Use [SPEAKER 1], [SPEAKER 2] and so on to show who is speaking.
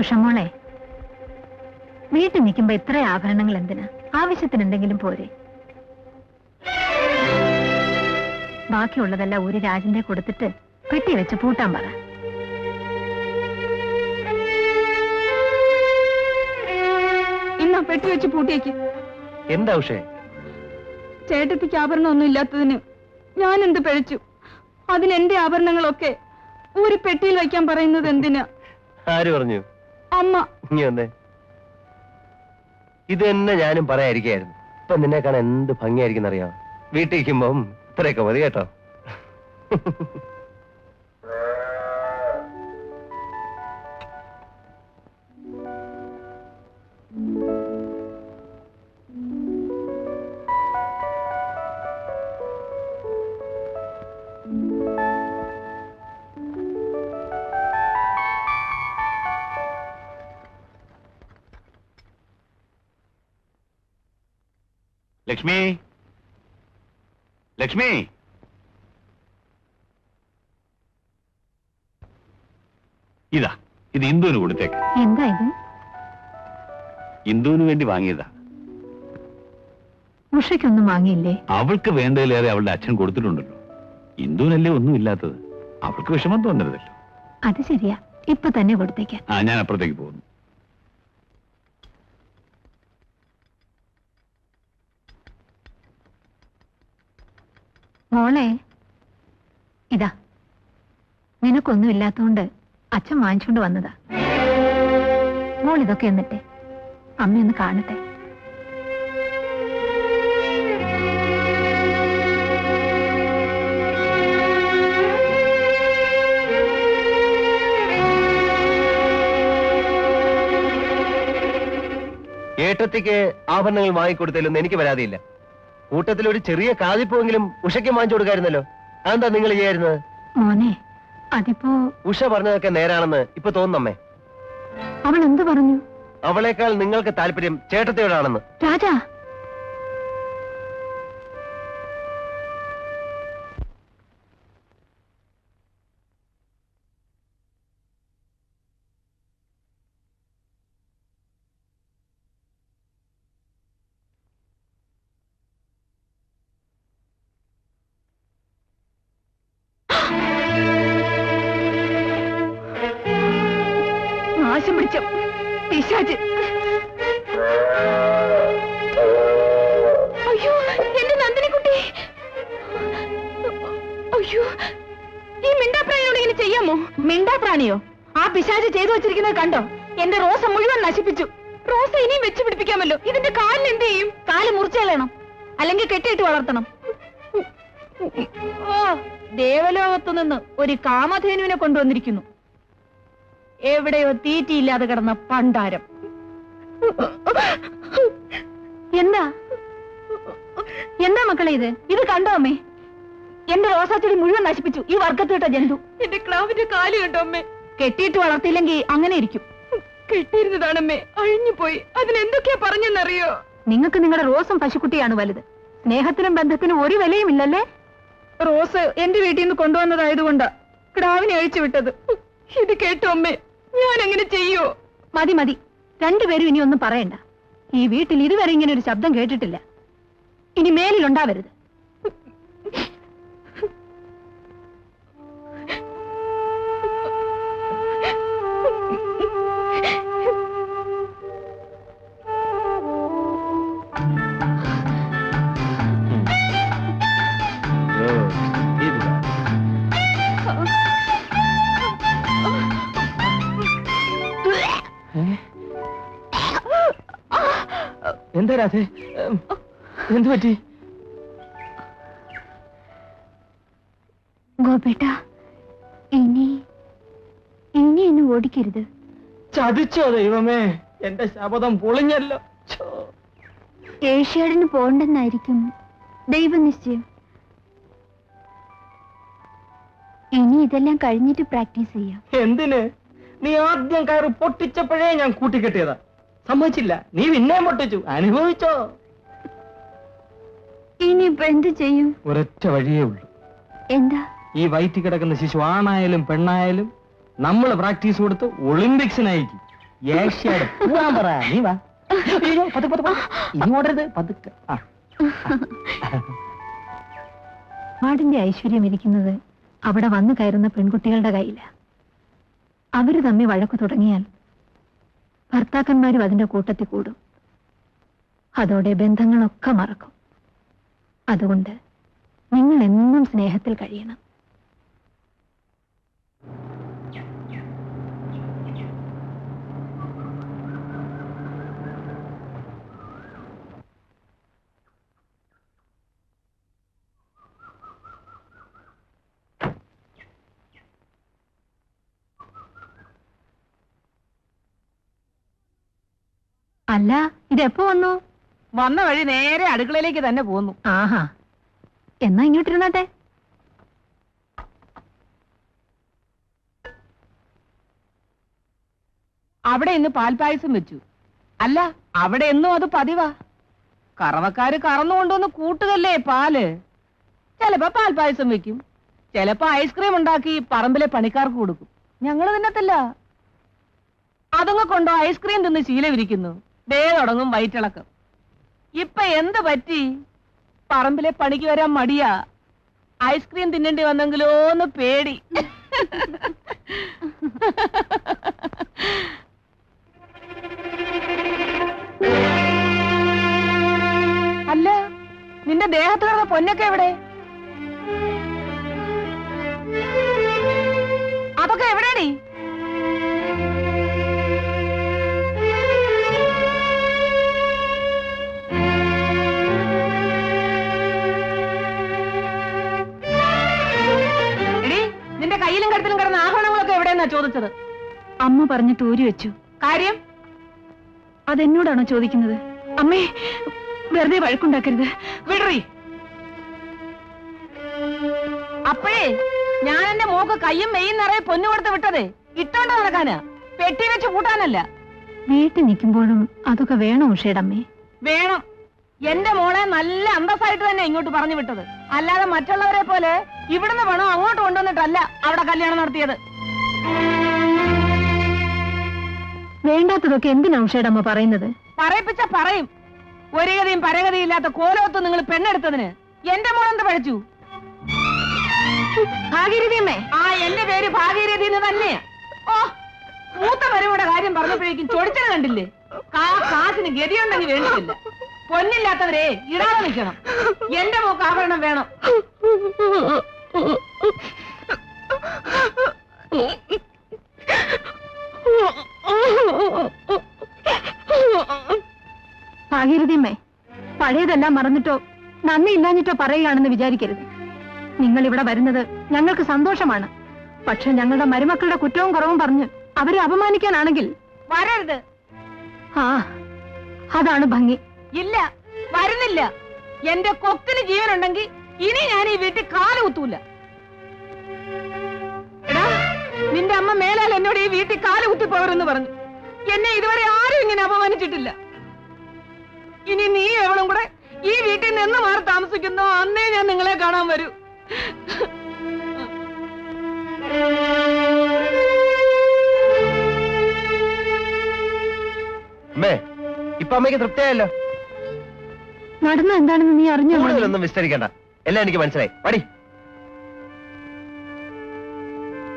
[SPEAKER 1] ഉഷമോളെ, വീട്ടിൽ നിൽക്കുമ്പോ ഇത്ര ആഭരണങ്ങൾ എന്തിനാ? ആവശ്യത്തിനെന്തെങ്കിലും പോരെ? ബാക്കിയുള്ളതെല്ലാം ഒരു രാജന്റെ കൊടുത്തിട്ട് പെട്ടി വെച്ച് പൂട്ടാൻ പറ.
[SPEAKER 2] ഇന്നാ പെട്ടി വെച്ച് പൂട്ടിയേക്ക്.
[SPEAKER 3] എന്താ ഉഷേ?
[SPEAKER 2] ചേട്ടത്തിക്ക് ആഭരണമൊന്നും ഇല്ലാത്തതിന് ഞാൻ എന്ത് പഴിച്ചു? അതിന് എന്റെ ആഭരണങ്ങളൊക്കെ ഒരു പെട്ടിയിൽ വയ്ക്കാൻ പറയുന്നത് എന്തിനാ?
[SPEAKER 3] ആര് പറഞ്ഞു?
[SPEAKER 2] അമ്മ.
[SPEAKER 3] നീ വന്നേ. ഇത് തന്നെ ഞാനും പറയാതിരിക്കായിരുന്നു. ഇപ്പൊ നിന്നെ കാണാൻ എന്ത് ഭംഗിയായിരിക്കും അറിയാം. വീട്ടിൽ ഇരിക്കുമ്പം ഇത്രയൊക്കെ മതി കേട്ടോ.
[SPEAKER 4] ലക്ഷ്മി, ലക്ഷ്മി, ഇതാ ഇത് ഇന്ദുവിന് കൊടുത്തേക്ക്.
[SPEAKER 1] എന്താ ഇത്?
[SPEAKER 4] ഇന്ദുവിന് വേണ്ടി വാങ്ങിയതാ.
[SPEAKER 1] ഉഷയ്ക്കൊന്നും വാങ്ങിയില്ലേ?
[SPEAKER 4] അവൾക്ക് വേണ്ടതിലേറെ അവളുടെ അച്ഛൻ കൊടുത്തിട്ടുണ്ടല്ലോ. ഇന്ദുവിനല്ലേ ഒന്നും ഇല്ലാത്തത്. അവൾക്ക് വിഷമം തോന്നരുതല്ലോ.
[SPEAKER 1] അത് ശരിയാ, ഇപ്പൊ തന്നെ കൊടുത്തേക്കാൻ.
[SPEAKER 4] ഞാൻ അപ്പുറത്തേക്ക് പോകുന്നു.
[SPEAKER 1] മോളെ, ഇതാ നിനക്കൊന്നും ഇല്ലാത്തോണ്ട് അച്ഛൻ വാങ്ങിച്ചോണ്ട് വന്നതാ. മോൾ ഇതൊക്കെ എന്നിട്ടെ അമ്മയൊന്ന് കാണട്ടെ.
[SPEAKER 3] ഏട്ടത്തിക്ക് ആഭരണങ്ങൾ വാങ്ങിക്കൊടുത്തതിലൊന്നും എനിക്ക് പരാതിയില്ല. കൂട്ടത്തിൽ ഒരു ചെറിയ കാതിപ്പോയെങ്കിലും ഉഷയ്ക്ക് വാങ്ങിച്ചു കൊടുക്കായിരുന്നല്ലോ. അതെന്താ നിങ്ങൾ ചെയ്യായിരുന്നത്?
[SPEAKER 1] മോനെ, അതിപ്പോ
[SPEAKER 3] ഉഷ പറഞ്ഞതൊക്കെ നേരാണെന്ന് ഇപ്പൊ തോന്നുന്നമ്മേ.
[SPEAKER 1] അവൾ എന്ത് പറഞ്ഞു?
[SPEAKER 3] അവളേക്കാൾ നിങ്ങൾക്ക് താല്പര്യം ചേട്ടത്തിയോടാണെന്ന്.
[SPEAKER 1] രാജാ,
[SPEAKER 2] നാശം പിടിച്ച പിശാച്. അയ്യോ, എന്റെ നന്ദിനിക്കുട്ടി. അയ്യോ, ഈ മിണ്ടാപ്രാണിയോട് ഇങ്ങനെ ചെയ്യാമോ? മിണ്ടാപ്രാണിയോ? ആ പിശാച് ചെയ്തു വെച്ചിരിക്കുന്നത് കണ്ടോ? എന്റെ റോസ മുഴുവൻ നശിപ്പിച്ചു. റോസ ഇനിയും വെച്ച് പിടിപ്പിക്കാമല്ലോ. ഇതിന്റെ കാലിന് എന്ത് ചെയ്യും? കാല് മുറിച്ചേളണം, അല്ലെങ്കിൽ കെട്ടിയിട്ട് വളർത്തണം. ഓ, ദേവലോകത്തു നിന്ന് ഒരു കാമധേനുവിനെ കൊണ്ടുവന്നിരിക്കുന്നു. എവിടെയോ തീറ്റിയില്ലാതെ കിടന്ന പണ്ടാരം.
[SPEAKER 1] എന്താ എന്താ മക്കളെ ഇത്?
[SPEAKER 2] ഇത് കണ്ടോ അമ്മേ? എന്റെ റോസാച്ചെടി മുഴുവൻ നശിപ്പിച്ചു ഈ വർഗത്തിട്ട ജന്തു. എന്റെ ക്ലാവിന്റെ കാല് കണ്ടോ അമ്മേ? കെട്ടിയിട്ട് വളർത്തിയില്ലെങ്കിൽ അങ്ങനെ ഇരിക്കും. കെട്ടിയിരുന്നതാണമ്മേ, അഴിഞ്ഞുപോയി. അതിനെന്തൊക്കെയാ പറഞ്ഞെന്നറിയോ?
[SPEAKER 1] നിങ്ങൾക്ക് നിങ്ങളുടെ റോസും പശുക്കുട്ടിയാണ് വലുത്. സ്നേഹത്തിനും ബന്ധത്തിനും ഒരു വിലയും ഇല്ലല്ലേ?
[SPEAKER 2] റോസ് എന്റെ വീട്ടിൽ നിന്ന് കൊണ്ടുവന്നതായതുകൊണ്ടാ ക്രാവിനെ അഴിച്ചു വിട്ടത്. ഇത് കേട്ടോ അമ്മേ? ഞാൻ അങ്ങനെ ചെയ്യോ?
[SPEAKER 1] മതി മതി, രണ്ടുപേരും ഇനി ഒന്നും പറയണ്ട. ഈ വീട്ടിൽ ഇതുവരെ ഇങ്ങനെ ഒരു ശബ്ദം കേട്ടിട്ടില്ല. ഇനി മേലിലുണ്ടാവരുത്.
[SPEAKER 3] എന്താ രാധേ, എന്തു പറ്റി?
[SPEAKER 1] ഗോപേട്ട, ഇനി എന്നെ ഓടിക്കരുത്.
[SPEAKER 3] ചതിച്ചോ ദൈവമേ, എന്റെ ശപഥം പൊളിഞ്ഞല്ലോ.
[SPEAKER 1] ഏഷ്യാഡിന് പോണ്ടെന്നായിരിക്കും ദൈവനിശ്ചയം. ഇനി ഇതെല്ലാം കഴിഞ്ഞിട്ട് പ്രാക്ടീസ് ചെയ്യാം.
[SPEAKER 3] എന്തിന്? നീ ആദ്യം കയറി പൊട്ടിച്ചപ്പോഴേ ഞാൻ കൂട്ടിക്കെട്ടിയതാ. സമ്മതിച്ചില്ല, നീ പിന്നെയും പൊട്ടിച്ചു. അനുഭവിച്ചോ?
[SPEAKER 1] ഇനിയിപ്പോ എന്ത് ചെയ്യും?
[SPEAKER 3] ഒരൊറ്റ വഴിയേ ഉള്ളൂ.
[SPEAKER 1] എന്താ?
[SPEAKER 3] ഈ വയറ്റിൽ കിടക്കുന്ന ശിശു ആണായാലും പെണ്ണായാലും നമ്മൾ പ്രാക്ടീസ് കൊടുത്ത് ഒളിമ്പിക്സിന് അയക്കും.
[SPEAKER 5] ഏഷ്യാഡ് പോവാൻ പറ നീ വാ അയ്യോ, പതുക്കെ, പതുക്കെ. ഇനി ഓടരുത് പതുക്കെ ആ
[SPEAKER 1] നാടിന്റെ ഐശ്വര്യം ഇരിക്കുന്നത് അവിടെ വന്നു കയറുന്ന പെൺകുട്ടികളുടെ കയ്യില. അവര് തമ്മിൽ വഴക്കു തുടങ്ങിയാൽ ഭർത്താക്കന്മാരും അതിന്റെ കൂട്ടത്തിൽ കൂടും. അതോടെ ബന്ധങ്ങളൊക്കെ മറക്കും. അതുകൊണ്ട് നിങ്ങൾ എന്നും സ്നേഹത്തിൽ കഴിയണം. അല്ല, ഇതെപ്പോ വന്നു?
[SPEAKER 2] വന്ന വഴി നേരെ അടുക്കളയിലേക്ക് തന്നെ പോന്നു.
[SPEAKER 1] ആഹാ, എന്നാ ഇങ്ങോട്ടിരുന്നാട്ടെ.
[SPEAKER 2] അവിടെ ഇന്ന് പാൽപായസം വെച്ചു. അല്ല, അവിടെ എന്നും അത് പതിവാ. കറവക്കാര് കറന്നുകൊണ്ടുവന്ന് കൂട്ടുകല്ലേ പാല്. ചിലപ്പോ പാൽപായസം വെക്കും, ചിലപ്പോ ഐസ്ക്രീം ഉണ്ടാക്കി പറമ്പിലെ പണിക്കാർക്ക് കൊടുക്കും. ഞങ്ങള് തിന്നത്തില്ല. അതുങ്ങ കൊണ്ടോ ഐസ്ക്രീം തിന്ന് ശീലമിരിക്കുന്നു. ദേ തുടങ്ങും വയറ്റിളക്കം. ഇപ്പൊ എന്ത് പറ്റി? പറമ്പിലെ പണിക്ക് വരാൻ മടിയാ. ഐസ്ക്രീം തിന്നേണ്ടി വന്നെങ്കിലോന്ന് പേടി. അല്ല, നിന്റെ ദേഹത്ത് കിടന്ന പൊന്നൊക്കെ എവിടെ? അതൊക്കെ എവിടെയാണീ? നിന്റെ കയ്യിലും കഴുത്തിലും കിടന്ന ആഭരണങ്ങളൊക്കെ എവിടെയെന്നാ ചോദിച്ചത്?
[SPEAKER 1] അമ്മ പറഞ്ഞിട്ട് ഊരി വെച്ചു.
[SPEAKER 2] കാര്യം?
[SPEAKER 1] അതെന്നോടാണോ ചോദിക്കുന്നത്? അമ്മേ, വെറുതെ വഴക്കുണ്ടാക്കരുത്.
[SPEAKER 2] വിടറി. അപ്പോഴേ ഞാൻ എന്റെ മോക്ക് കയ്യും മെയ്യും നിറയെ പൊന്നു കൊടുത്ത് വിട്ടത് ഇട്ടോണ്ട് നടക്കാനാ, പെട്ടി വെച്ച് കൂട്ടാനല്ല.
[SPEAKER 1] വീട്ടിൽ നിൽക്കുമ്പോഴും അതൊക്കെ വേണോ ഉഷയുടെ അമ്മേ?
[SPEAKER 2] വേണം. എന്റെ മോളെ നല്ല അന്തസ്സായിട്ട് തന്നെ ഇങ്ങോട്ട് പറഞ്ഞു വിട്ടത്. അല്ലാതെ മറ്റുള്ളവരെ പോലെ ഇവിടുന്ന് പണം അങ്ങോട്ട് കൊണ്ടുവന്നിട്ടല്ല അവിടെ കല്യാണം നടത്തിയത്.
[SPEAKER 1] വേണ്ടാത്തതൊക്കെ എന്തിനാ ഉഷയുടെ അമ്മ പറയുന്നത്?
[SPEAKER 2] പറയിപ്പിച്ച പറയും. ഒരു ഗതിയും പരഗതിയും ഇല്ലാത്ത കോലോത്ത് നിങ്ങൾ പെണ്ണെടുത്തതിന് എന്റെ മോളെന്ത് പഴിച്ചു?
[SPEAKER 1] ഭാഗീരഥിയമ്മേ.
[SPEAKER 2] ആ, എന്റെ പേര് ഭാഗീരഥിന്ന് തന്നെയാ. ഓ, മൂത്ത വരവിടെ കാര്യം പറഞ്ഞപ്പോഴേക്കും ചൊടിച്ചത് കണ്ടില്ലേ? കാശിന് ഗതിയുണ്ടെങ്കിൽ വേണ്ടിയില്ല. പൊന്നില്ലാത്തവരെ ഇടാതെ നിൽക്കണം. എന്റെ മോക്ക് ആഭരണം വേണം.
[SPEAKER 1] ഭാഗീരഥിയമ്മേ, പഴയതെല്ലാം മറന്നിട്ടോ നന്ദി ഇല്ലാഞ്ഞിട്ടോ പറയുകയാണെന്ന് വിചാരിക്കരുത്. നിങ്ങൾ ഇവിടെ വരുന്നത് ഞങ്ങൾക്ക് സന്തോഷമാണ്. പക്ഷെ ഞങ്ങളുടെ മരുമക്കളുടെ കുറ്റവും കുറവും പറഞ്ഞ് അവരെ അപമാനിക്കാനാണെങ്കിൽ
[SPEAKER 2] വരരുത്.
[SPEAKER 1] ആ, അതാണ് ഭംഗി.
[SPEAKER 2] ഇല്ല, വരുന്നില്ല. എന്റെ കൊക്കിന് ജീവനുണ്ടെങ്കിൽ ഇനി ഞാൻ ഈ വീട്ടിൽ കാല് കുത്തൂല. എടാ, നിന്റെ അമ്മ മേലാൽ എന്നോട് ഈ വീട്ടിൽ കാല് കുത്തിപ്പോവരെന്ന് പറഞ്ഞു. എന്നെ ഇതുവരെ ആരും ഇങ്ങനെ അപമാനിച്ചിട്ടില്ല. ഇനി നീ എവളും കൂടെ ഈ വീട്ടിൽ നിന്ന് മാറി താമസിക്കുന്നോ അന്നേ ഞാൻ നിങ്ങളെ കാണാൻ വരൂ.
[SPEAKER 3] അമ്മേ, ഇപ്പൊ അമ്മയ്ക്ക് തൃപ്തിയായല്ലോ.
[SPEAKER 1] നടന്ന എന്താണെന്ന് നീ അറിഞ്ഞോ?
[SPEAKER 3] കൂടുതലൊന്നും വിസ്തരിക്കണ്ട, എല്ലാം എനിക്ക് മനസ്സിലായി. പടി.